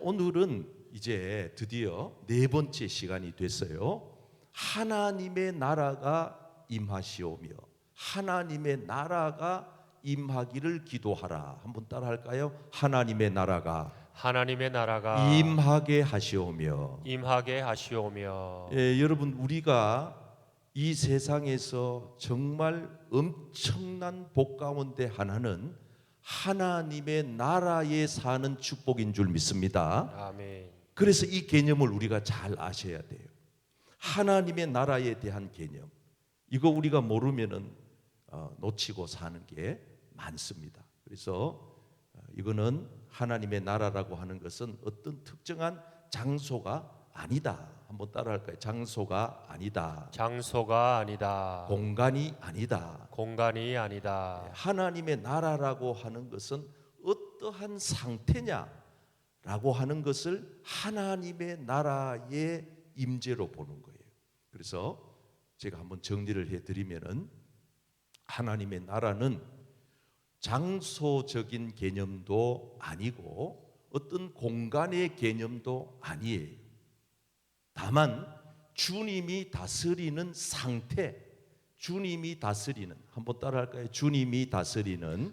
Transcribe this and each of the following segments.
오늘은 이제 드디어 네 번째 시간이 됐어요. 하나님의 나라가 임하시오며 하나님의 나라가 임하기를 기도하라. 한번 따라 할까요? 하나님의 나라가 임하게 하시오며. 여러분, 우리가 이 세상에서 정말 엄청난 복 가운데 하나는 하나님의 나라에 사는 축복인 줄 믿습니다. 아멘. 그래서 이 개념을 우리가 잘 아셔야 돼요. 하나님의 나라에 대한 개념, 이거 우리가 모르면은 놓치고 사는 게 많습니다. 그래서 이거는 하나님의 나라라고 하는 것은 어떤 특정한 장소가 아니다. 한번 따라할까요? 장소가 아니다. 장소가 아니다. 공간이 아니다. 공간이 아니다. 하나님의 나라라고 하는 것은 어떠한 상태냐라고 하는 것을 하나님의 나라의 임재로 보는 거예요. 그래서 제가 한번 정리를 해드리면은 하나님의 나라는 장소적인 개념도 아니고 어떤 공간의 개념도 아니에요. 다만 주님이 다스리는 상태, 주님이 다스리는, 한번 따라할까요? 주님이 다스리는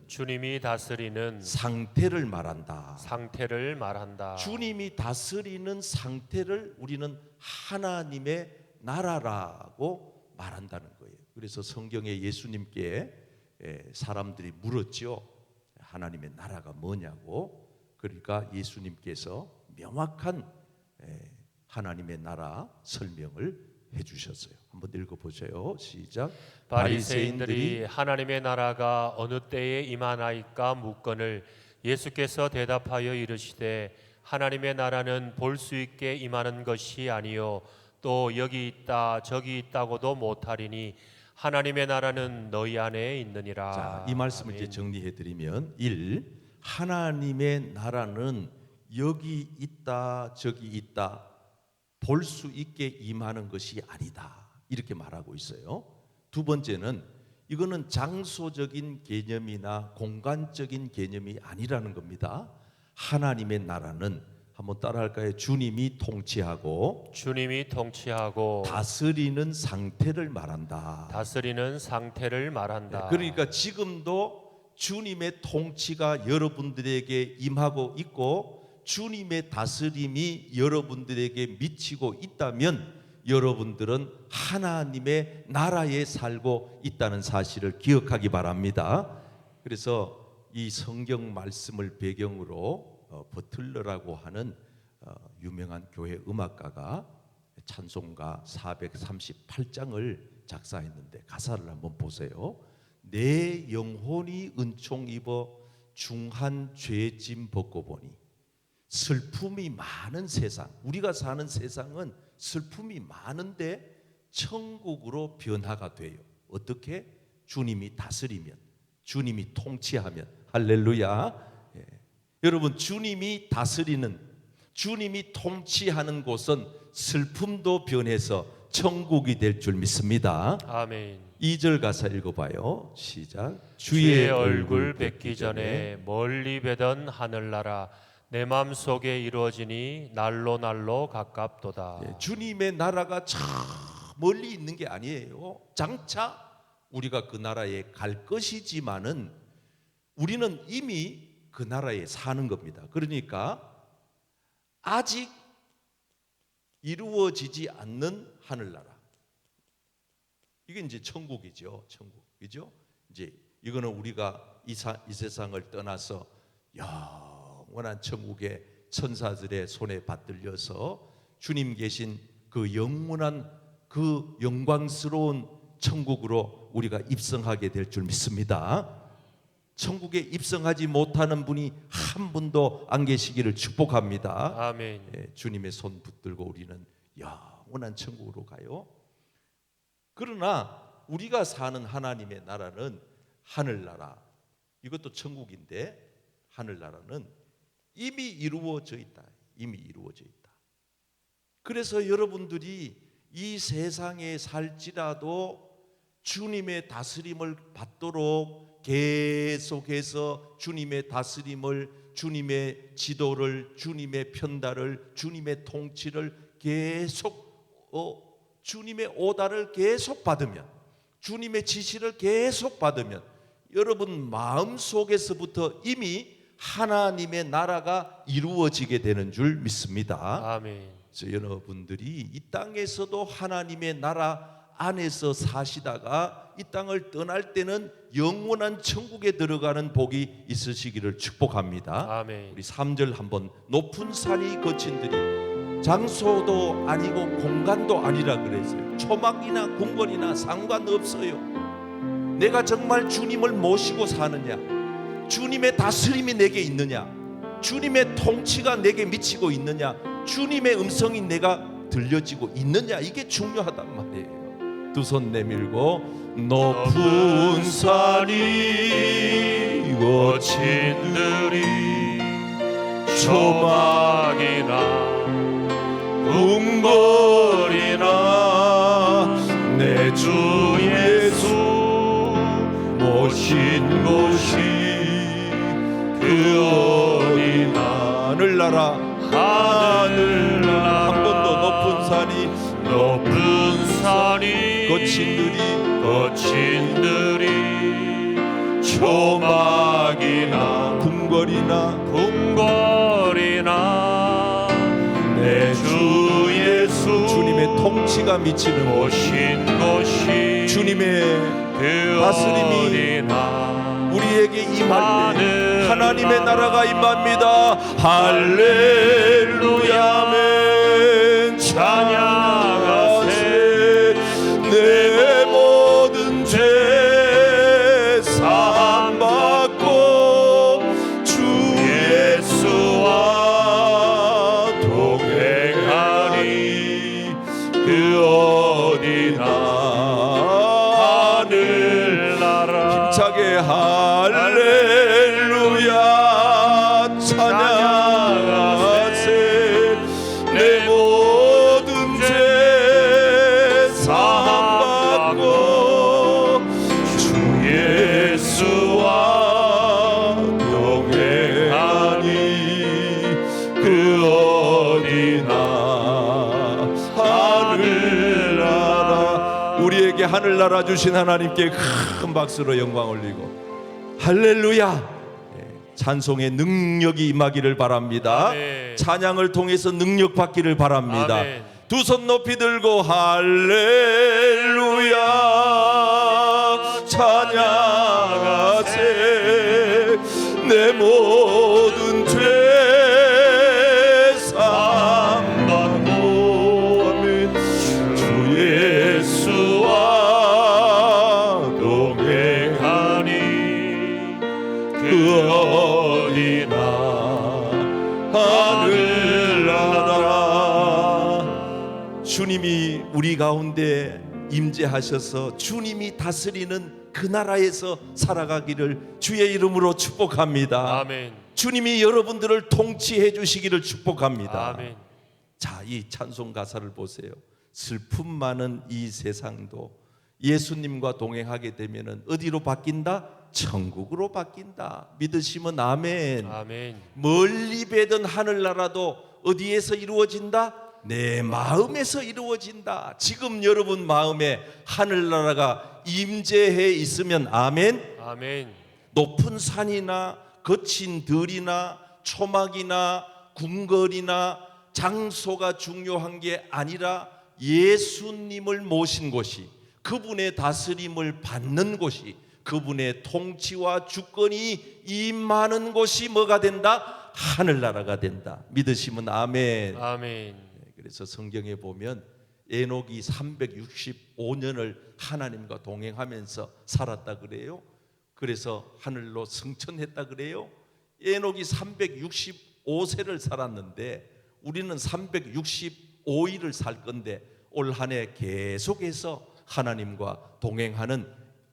상태를 말한다. 상태를 말한다. 주님이 다스리는 상태를 우리는 하나님의 나라라고 말한다는 거예요. 그래서 성경에 예수님께 사람들이 물었죠. 하나님의 나라가 뭐냐고. 그러니까 예수님께서 명확한 하나님의 나라 설명을 해주셨어요. 한번 읽어보세요. 시작. 바리새인들이 하나님의 나라가 어느 때에 임하나이까 묻거늘 예수께서 대답하여 이르시되 하나님의 나라는 볼 수 있게 임하는 것이 아니요 또 여기 있다 저기 있다고도 못하리니 하나님의 나라는 너희 안에 있느니라. 자, 이 말씀을 이제 정리해드리면 1. 하나님의 나라는 여기 있다 저기 있다 볼 수 있게 임하는 것이 아니다, 이렇게 말하고 있어요. 두 번째는 이거는 장소적인 개념이나 공간적인 개념이 아니라는 겁니다. 하나님의 나라는, 한번 따라할까요? 주님이 통치하고 다스리는 상태를 말한다. 그러니까 지금도 주님의 통치가 여러분들에게 임하고 있고 주님의 다스림이 여러분들에게 미치고 있다면 여러분들은 하나님의 나라에 살고 있다는 사실을 기억하기 바랍니다. 그래서 이 성경 말씀을 배경으로 버틀러라고 하는 유명한 교회 음악가가 찬송가 438장을 작사했는데 가사를 한번 보세요. 내 영혼이 은총 입어 중한 죄짐 벗고 보니. 슬픔이 많은 세상, 우리가 사는 세상은 슬픔이 많은데 천국으로 변화가 돼요. 어떻게? 주님이 다스리면, 주님이 통치하면. 할렐루야. 여러분, 주님이 다스리는, 주님이 통치하는 곳은 슬픔도 변해서 천국이 될 줄 믿습니다. 아멘. 2절 가사 읽어봐요. 시작. 주의 얼굴 뵙기 전에 멀리 뵈던 하늘나라 내 마음속에 이루어지니 날로 날로 가깝도다. 주님의 나라가 저 멀리 있는 게 아니에요. 장차 우리가 그 나라에 갈 것이지만은 우리는 이미 그 나라에 사는 겁니다. 그러니까 아직 이루어지지 않는 하늘나라, 이게 이제 천국이죠. 천국이죠. 이제 이거는 우리가 이 세상을 떠나서 영원한 천국의 천사들의 손에 받들려서 주님 계신 그 영원한 그 영광스러운 천국으로 우리가 입성하게 될 줄 믿습니다. 천국에 입성하지 못하는 분이 한 분도 안 계시기를 축복합니다. 아멘. 주님의 손 붙들고 우리는 영원한 천국으로 가요. 그러나 우리가 사는 하나님의 나라는 하늘나라, 이것도 천국인데 하늘나라는 이미 이루어져 있다. 이미 이루어져 있다. 그래서 여러분들이 이 세상에 살지라도 주님의 다스림을 받도록 계속해서 주님의 다스림을 주님의 지도를, 주님의 편달을, 주님의 통치를 계속 주님의 오다를 계속 받으면, 주님의 지시를 계속 받으면 여러분 마음속에서부터 이미 하나님의 나라가 이루어지게 되는 줄 믿습니다. 아멘. 그래서 여러분들이 이 땅에서도 하나님의 나라 안에서 사시다가 이 땅을 떠날 때는 영원한 천국에 들어가는 복이 있으시기를 축복합니다. 아멘. 우리 3절 한번 높은 산이 거친 들이 장소도 아니고 공간도 아니라 그랬어요. 초막이나 궁궐이나 상관없어요. 내가 정말 주님을 모시고 사느냐, 주님의 다스림이 내게 있느냐, 주님의 통치가 내게 미치고 있느냐, 주님의 음성이 내가 들려지고 있느냐, 이게 중요하단 말이에요. 두 손 내밀고 높은 산이 거친 들이 초막이나 궁궐이나 내 주 예수 모신 곳이 그 어디나 하늘나라 하늘나라 한 번 더 높은 산이 높은 산이 거친 들이 초막이나 궁궐이나 내 주 예수 주님의 통치가 미치는 모신 곳이 주님의 그 다스림이 어디나 우리에게 임할 때 하나님의 나라가 임합니다. 할렐루야 아멘. 찬양하세. 내 모든 죄 사함 받고 주 예수와 동행하리. 그 어디나 하늘나라 힘차게 할렐루야 찬양하세. 내 모든 죄 사함 받고 주 예수와 동행하니. 그 어디나 하늘나라. 우리에게 하늘나라 주신 하나님께 큰 박수로 영광 올리고 할렐루야. 찬송의 능력이 임하기를 바랍니다. 아멘. 찬양을 통해서 능력 받기를 바랍니다. 아멘. 두 손 높이 들고 할렐루야 찬양하세. 내 모든 죄 사함 받고 아멘. 주 예수와 동행하니. 그 어디나 하늘나라. 주님이 우리 가운데 임재하셔서 주님이 다스리는 그 나라에서 살아가기를 주의 이름으로 축복합니다. 아멘. 주님이 여러분들을 통치해 주시기를 축복합니다. 아멘. 자, 이 찬송 가사를 보세요. 슬픔 많은 이 세상도 예수님과 동행하게 되면 어디로 바뀐다? 천국으로 바뀐다. 믿으시면 아멘. 아멘. 멀리 뵈던 하늘나라도 어디에서 이루어진다? 내 마음에서 이루어진다. 지금 여러분 마음에 하늘나라가 임재해 있으면 아멘. 아멘. 높은 산이나 거친 들이나 초막이나 궁궐이나 장소가 중요한 게 아니라 예수님을 모신 곳이, 그분의 다스림을 받는 곳이, 그분의 통치와 주권이 임하는 곳이 뭐가 된다? 하늘나라가 된다. 믿으시면 아멘. 아멘. 그래서 성경에 보면 에녹이 365년을 하나님과 동행하면서 살았다 그래요. 그래서 하늘로 승천했다 그래요. 에녹이 365세를 살았는데 우리는 365일을 살 건데 올 한 해 계속해서 하나님과 동행하는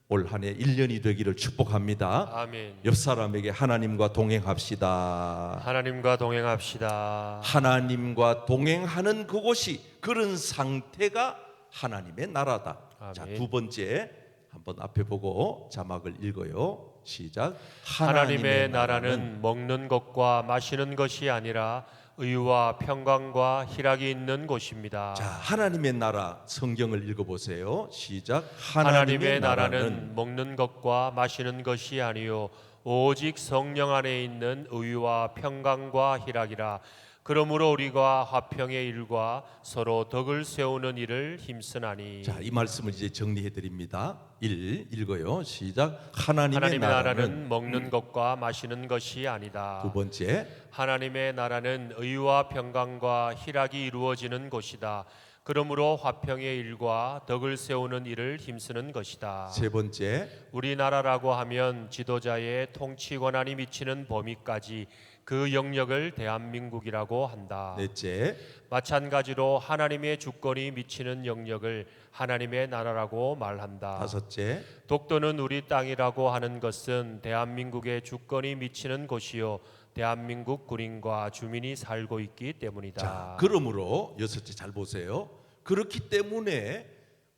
올 한 해 1년이 되기를 축복합니다. 아멘. 옆 사람에게 하나님과 동행합시다. 하나님과 동행합시다. 하나님과 동행하는 그곳이, 그런 상태가 하나님의 나라다. 아멘. 자, 두 번째 한번 앞에 보고 자막을 읽어요. 시작. 하나님의 나라는 먹는 것과 마시는 것이 아니라 의와 평강과 희락이 있는 곳입니다. 자, 하나님의 나라 성경을 읽어보세요. 시작. 하나님의 나라는 먹는 것과 마시는 것이 아니요 오직 성령 안에 있는 의와 평강과 희락이라. 그러므로 우리가 화평의 일과 서로 덕을 세우는 일을 힘쓰나니. 자, 이 말씀을 이제 정리해 드립니다. 1 읽어요. 시작. 하나님의 하나님의 나라는 나라는 먹는 것과 마시는 것이 아니다. 두 번째. 하나님의 나라는 의와 평강과 희락이 이루어지는 곳이다. 그러므로 화평의 일과 덕을 세우는 일을 힘쓰는 것이다. 세 번째. 우리나라라고 하면 지도자의 통치 권한이 미치는 범위까지 그 영역을 대한민국이라고 한다. 넷째. 마찬가지로 하나님의 주권이 미치는 영역을 하나님의 나라라고 말한다. 다섯째. 독도는 우리 땅이라고 하는 것은 대한민국의 주권이 미치는 곳이요 대한민국 군인과 주민이 살고 있기 때문이다. 자, 그러므로 여섯째 잘 보세요. 그렇기 때문에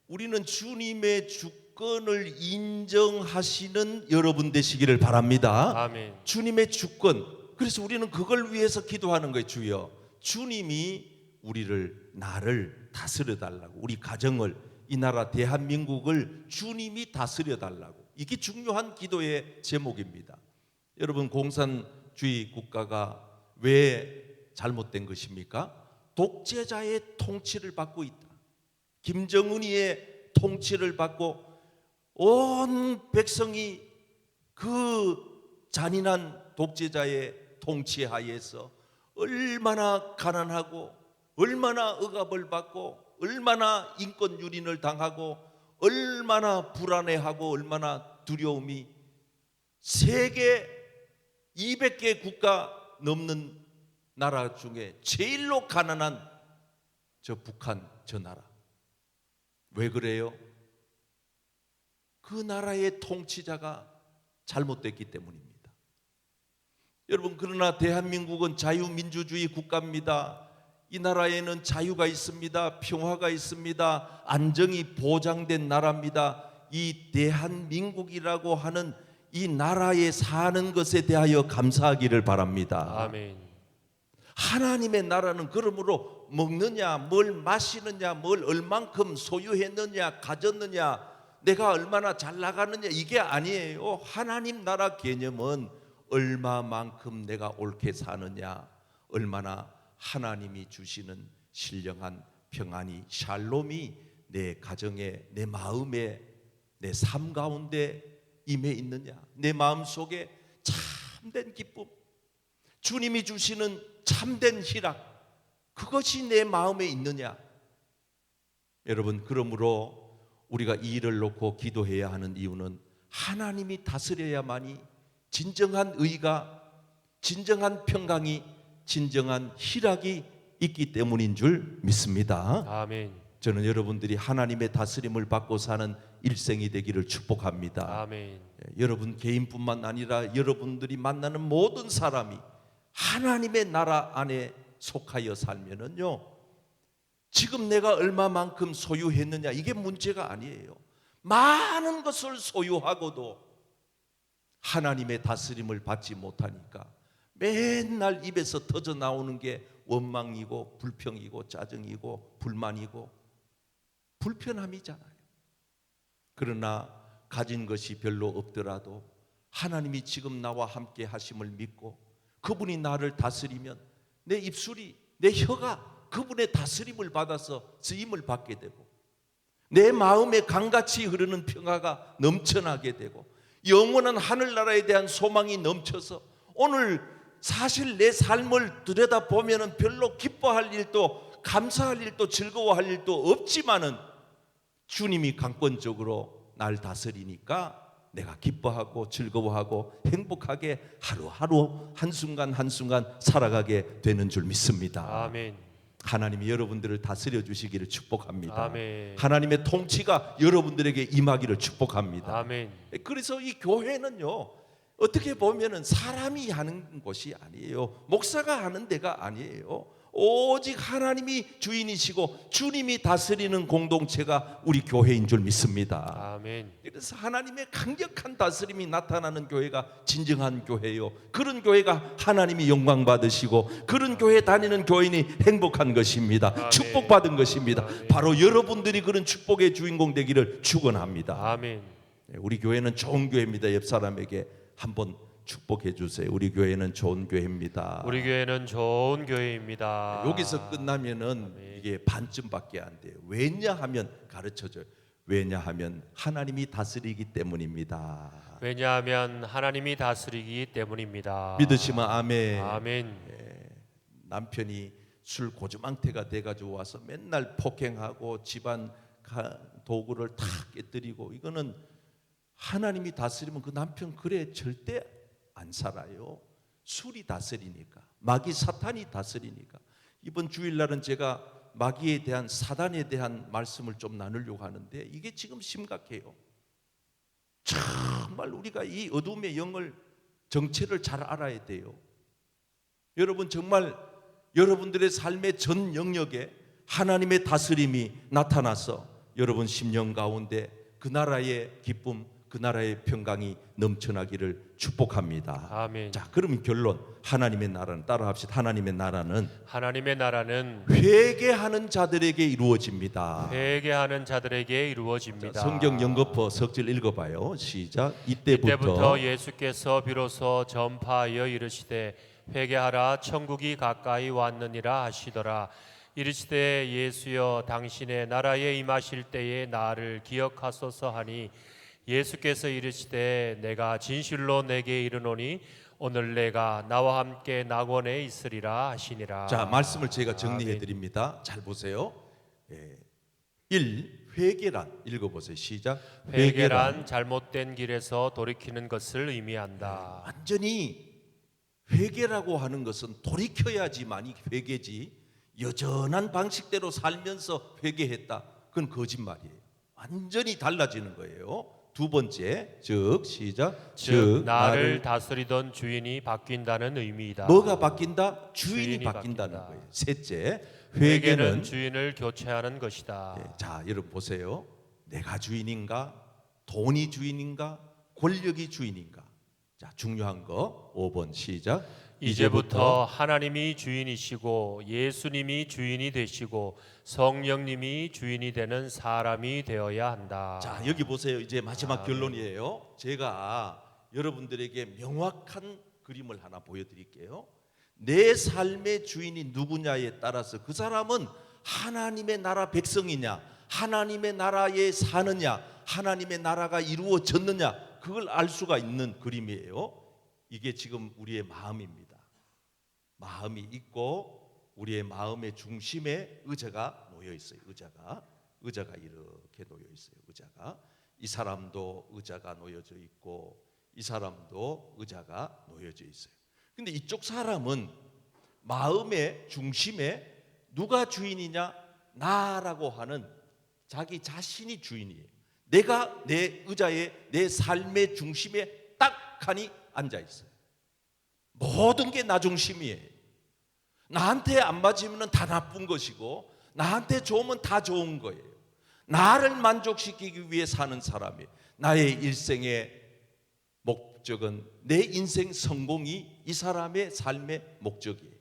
우리는 주님의 주권을 인정하시는 여러분 되시기를 바랍니다. 아멘. 주님의 주권. 그래서 우리는 그걸 위해서 기도하는 거예요. 주여, 주님이 나를 다스려 달라고, 우리 가정을, 이 나라 대한민국을 주님이 다스려 달라고. 이게 중요한 기도의 제목입니다. 여러분, 공산주의 국가가 왜 잘못된 것입니까? 독재자의 통치를 받고 있다. 김정은이의 통치를 받고 온 백성이 그 잔인한 독재자의 통치 하에서 얼마나 가난하고 얼마나 억압을 받고 얼마나 인권 유린을 당하고 얼마나 불안해하고 얼마나 두려움이, 세계 200개 국가 넘는 나라 중에 제일로 가난한 저 북한, 저 나라. 왜 그래요? 그 나라의 통치자가 잘못됐기 때문입니다. 여러분, 그러나 대한민국은 자유민주주의 국가입니다. 이 나라에는 자유가 있습니다. 평화가 있습니다. 안정이 보장된 나라입니다. 이 대한민국이라고 하는 이 나라에 사는 것에 대하여 감사하기를 바랍니다. 아멘. 하나님의 나라는 그러므로 먹느냐, 뭘 마시느냐, 뭘 얼만큼 소유했느냐, 가졌느냐, 내가 얼마나 잘 나가느냐, 이게 아니에요. 하나님 나라 개념은 얼마만큼 내가 옳게 사느냐, 얼마나 하나님이 주시는 신령한 평안이, 샬롬이 내 가정에, 내 마음에, 내 삶 가운데 임해 있느냐, 내 마음속에 참된 기쁨, 주님이 주시는 참된 희락, 그것이 내 마음에 있느냐. 여러분, 그러므로 우리가 이 일을 놓고 기도해야 하는 이유는 하나님이 다스려야만이 진정한 의가, 진정한 평강이, 진정한 희락이 있기 때문인 줄 믿습니다. 아멘. 저는 여러분들이 하나님의 다스림을 받고 사는 일생이 되기를 축복합니다. 아멘. 여러분 개인뿐만 아니라 여러분들이 만나는 모든 사람이 하나님의 나라 안에 속하여 살면은요, 지금 내가 얼마만큼 소유했느냐, 이게 문제가 아니에요. 많은 것을 소유하고도 하나님의 다스림을 받지 못하니까 맨날 입에서 터져 나오는 게 원망이고 불평이고 짜증이고 불만이고 불편함이잖아요. 그러나 가진 것이 별로 없더라도 하나님이 지금 나와 함께 하심을 믿고 그분이 나를 다스리면 내 입술이, 내 혀가 그분의 다스림을 받아서 쓰임을 받게 되고 내 마음에 강같이 흐르는 평화가 넘쳐나게 되고 영원한 하늘나라에 대한 소망이 넘쳐서 오늘 사실 내 삶을 들여다보면 별로 기뻐할 일도 감사할 일도 즐거워할 일도 없지만은 주님이 강권적으로 날 다스리니까 내가 기뻐하고 즐거워하고 행복하게 하루하루 한순간 한순간 살아가게 되는 줄 믿습니다. 아멘. 하나님이 여러분들을 다스려 주시기를 축복합니다. 아멘. 하나님의 통치가 여러분들에게 임하기를 축복합니다. 아멘. 그래서 이 교회는요, 어떻게 보면은 사람이 하는 곳이 아니에요. 목사가 하는 데가 아니에요. 오직 하나님이 주인이시고 주님이 다스리는 공동체가 우리 교회인 줄 믿습니다. 아멘. 그래서 하나님의 강력한 다스림이 나타나는 교회가 진정한 교회요. 그런 교회가 하나님이 영광 받으시고 그런 교회 다니는 교인이 행복한 것입니다. 아멘. 축복받은 것입니다. 아멘. 바로 여러분들이 그런 축복의 주인공 되기를 축원합니다. 아멘. 우리 교회는 좋은 교회입니다. 옆 사람에게 한번 축복해 주세요. 우리 교회는 좋은 교회입니다. 우리 교회는 좋은 교회입니다. 여기서 끝나면은 아멘. 이게 반쯤밖에 안 돼요. 왜냐하면 가르쳐줘요. 왜냐하면 하나님이 다스리기 때문입니다. 왜냐하면 하나님이 다스리기 때문입니다. 믿으시면 아멘. 아멘. 남편이 술 고주망태가 돼가지고 와서 맨날 폭행하고 집안 도구를 다 깨뜨리고, 이거는 하나님이 다스리면 그 남편 그래 절대 안 살아요. 술이 다스리니까, 마귀 사탄이 다스리니까. 이번 주일날은 제가 마귀에 대한, 사단에 대한 말씀을 좀 나누려고 하는데 이게 지금 심각해요. 정말 우리가 이 어둠의 영을, 정체를 잘 알아야 돼요. 여러분, 정말 여러분들의 삶의 전 영역에 하나님의 다스림이 나타나서 여러분 심령 가운데 그 나라의 기쁨, 그 나라의 평강이 넘쳐나기를 축복합니다. 아멘. 자, 그러면 결론, 하나님의 나라는, 따라합시다. 하나님의 나라는 회개하는 자들에게 이루어집니다. 회개하는 자들에게 이루어집니다. 자, 성경 연거푸 석절 읽어봐요. 시작. 이때부터 예수께서 비로소 전파하여 이르시되 회개하라, 천국이 가까이 왔느니라 하시더라. 이르시되 예수여, 당신의 나라에 임하실 때에 나를 기억하소서 하니, 예수께서 이르시되 내가 진실로 내게 이르노니 오늘 내가 나와 함께 낙원에 있으리라 하시니라. 자, 말씀을 제가 정리해 드립니다. 잘 보세요. 1. 회개란, 읽어보세요. 시작. 회개란 잘못된 길에서 돌이키는 것을 의미한다. 완전히 회개라고 하는 것은 돌이켜야지만이 회개지, 여전한 방식대로 살면서 회개했다, 그건 거짓말이에요. 완전히 달라지는 거예요. 두 번째, 시작. 즉 나를 다스리던 주인이 바뀐다는 의미이다. 뭐가 바뀐다? 주인이 주인이 바뀐다는 바뀐다. 거예요. 셋째, 회개는 주인을 교체하는 것이다. 자, 여러분 보세요. 내가 주인인가? 돈이 주인인가? 권력이 주인인가? 자, 중요한 거 5번 시작. 이제부터 하나님이 주인이시고 예수님이 주인이 되시고 성령님이 주인이 되는 사람이 되어야 한다. 자, 여기 보세요. 이제 마지막 결론이에요. 제가 여러분들에게 명확한 그림을 하나 보여드릴게요. 내 삶의 주인이 누구냐에 따라서 그 사람은 하나님의 나라 백성이냐, 하나님의 나라에 사느냐, 하나님의 나라가 이루어졌느냐, 그걸 알 수가 있는 그림이에요. 이게 지금 우리의 마음입니다. 마음이 있고 우리의 마음의 중심에 의자가 놓여 있어요. 의자가 이렇게 놓여 있어요. 의자가, 이 사람도 의자가 놓여져 있고 이 사람도 의자가 놓여져 있어요. 근데 이쪽 사람은 마음의 중심에 누가 주인이냐? 나라고 하는 자기 자신이 주인이에요. 내가 내 의자에, 내 삶의 중심에 딱하니 앉아 있어요. 모든 게 나 중심이에요. 나한테 안 맞으면 다 나쁜 것이고 나한테 좋으면 다 좋은 거예요. 나를 만족시키기 위해 사는 사람이, 나의 일생의 목적은, 내 인생 성공이 이 사람의 삶의 목적이에요.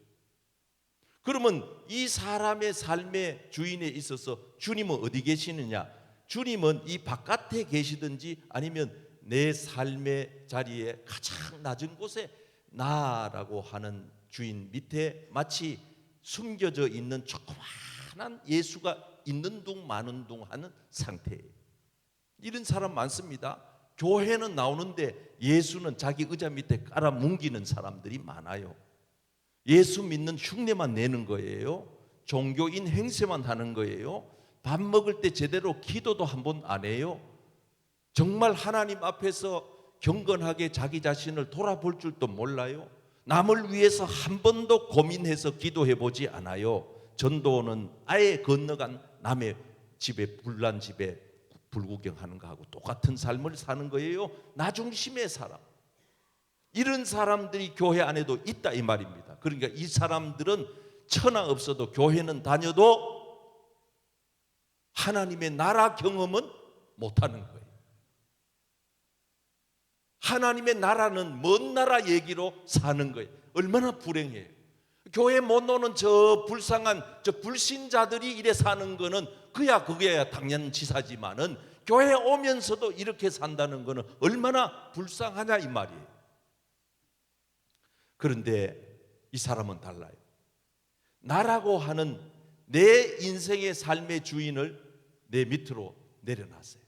그러면 이 사람의 삶의 주인에 있어서 주님은 어디 계시느냐? 주님은 이 바깥에 계시든지 아니면 내 삶의 자리에 가장 낮은 곳에 나라고 하는 주인 밑에 마치 숨겨져 있는 조그마한 예수가 있는 둥 마는 둥 하는 상태예요. 이런 사람 많습니다. 교회는 나오는데 예수는 자기 의자 밑에 깔아 뭉기는 사람들이 많아요. 예수 믿는 흉내만 내는 거예요. 종교인 행세만 하는 거예요. 밥 먹을 때 제대로 기도도 한 번 안 해요. 정말 하나님 앞에서 경건하게 자기 자신을 돌아볼 줄도 몰라요. 남을 위해서 한 번도 고민해서 기도해 보지 않아요. 전도는 아예 건너간 남의 집에, 불난 집에 불구경하는 거하고 똑같은 삶을 사는 거예요. 나 중심의 사람. 이런 사람들이 교회 안에도 있다 이 말입니다. 그러니까 이 사람들은 천하 없어도 교회는 다녀도 하나님의 나라 경험은 못하는 거예요. 하나님의 나라는 먼 나라 얘기로 사는 거예요. 얼마나 불행해요. 교회 못 오는 저 불쌍한 저 불신자들이 이래 사는 거는 그게 당연지사지만은 교회 오면서도 이렇게 산다는 거는 얼마나 불쌍하냐 이 말이에요. 그런데 이 사람은 달라요. 나라고 하는 내 인생의 삶의 주인을 내 밑으로 내려놨어요.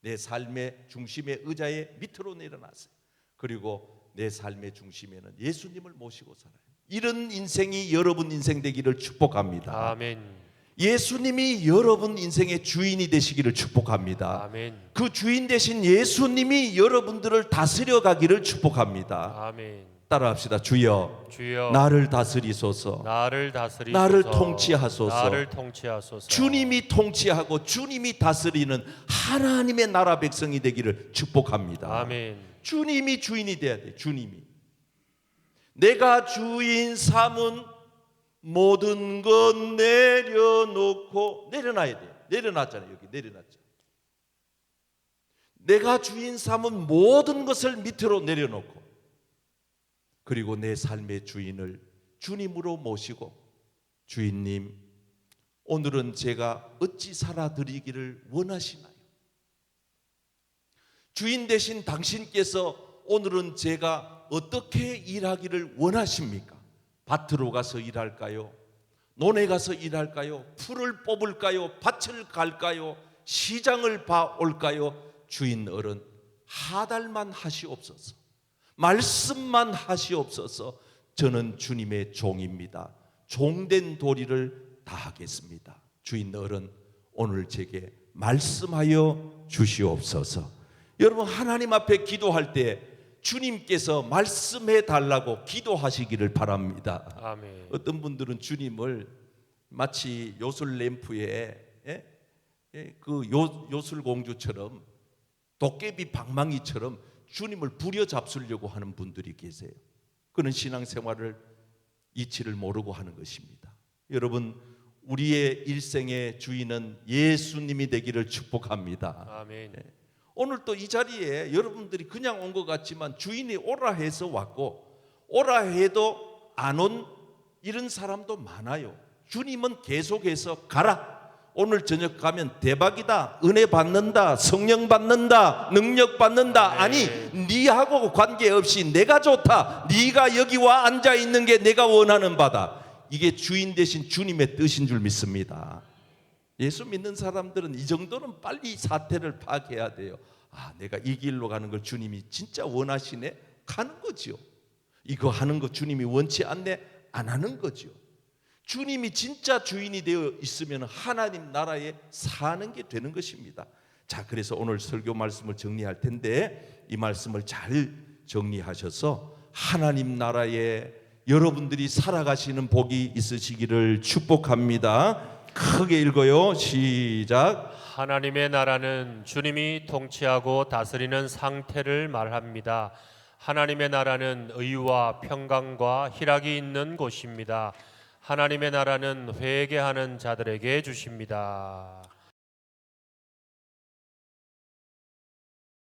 내 삶의 중심의 의자의 밑으로 내려놨어요. 그리고 내 삶의 중심에는 예수님을 모시고 살아요. 이런 인생이 여러분 인생 되기를 축복합니다. 아멘. 예수님이 여러분 인생의 주인이 되시기를 축복합니다. 아멘. 그 주인 되신 예수님이 여러분들을 다스려 가기를 축복합니다. 아멘. 따라합시다. 주여, 주여 나를 다스리소서. 나를 다스리소서. 나를 통치하소서. 나를 통치하소서. 주님이 통치하고 주님이 다스리는 하나님의 나라 백성이 되기를 축복합니다. 아멘. 주님이 주인이 돼야 돼. 주님이. 내가 주인 삼은 모든 것 내려놓고 내려놔야 돼. 내려놨잖아요. 여기 내려놨죠. 내가 주인 삼은 모든 것을 밑으로 내려놓고 그리고 내 삶의 주인을 주님으로 모시고 주인님, 오늘은 제가 어찌 살아드리기를 원하시나요? 주인 되신 당신께서 오늘은 제가 어떻게 일하기를 원하십니까? 밭으로 가서 일할까요? 논에 가서 일할까요? 풀을 뽑을까요? 밭을 갈까요? 시장을 봐올까요? 주인 어른, 하달만 하시옵소서. 말씀만 하시옵소서. 저는 주님의 종입니다. 종된 도리를 다하겠습니다. 주인 어른, 오늘 제게 말씀하여 주시옵소서. 여러분, 하나님 앞에 기도할 때 주님께서 말씀해 달라고 기도하시기를 바랍니다. 아멘. 어떤 분들은 주님을 마치 요술 램프에 그 요술 공주처럼 도깨비 방망이처럼 주님을 부려잡수려고 하는 분들이 계세요. 그런 신앙생활을 이치를 모르고 하는 것입니다. 여러분, 우리의 일생의 주인은 예수님이 되기를 축복합니다. 아멘. 오늘 또 이 자리에 여러분들이 그냥 온 것 같지만 주인이 오라 해서 왔고 오라 해도 안 온 이런 사람도 많아요. 주님은 계속해서 가라. 오늘 저녁 가면 대박이다. 은혜 받는다. 성령 받는다. 능력 받는다. 아니, 네하고 관계없이 내가 좋다. 네가 여기 와 앉아 있는 게 내가 원하는 바다. 이게 주인 되신 주님의 뜻인 줄 믿습니다. 예수 믿는 사람들은 이 정도는 빨리 사태를 파악해야 돼요. 아, 내가 이 길로 가는 걸 주님이 진짜 원하시네? 가는 거죠. 이거 하는 거 주님이 원치 않네? 안 하는 거죠. 주님이 진짜 주인이 되어 있으면 하나님 나라에 사는 게 되는 것입니다. 자, 그래서 오늘 설교 말씀을 정리할 텐데 이 말씀을 잘 정리하셔서 하나님 나라에 여러분들이 살아가시는 복이 있으시기를 축복합니다. 크게 읽어요. 시작. 하나님의 나라는 주님이 통치하고 다스리는 상태를 말합니다. 하나님의 나라는 의와 평강과 희락이 있는 곳입니다. 하나님의 나라는 회개하는 자들에게 주십니다.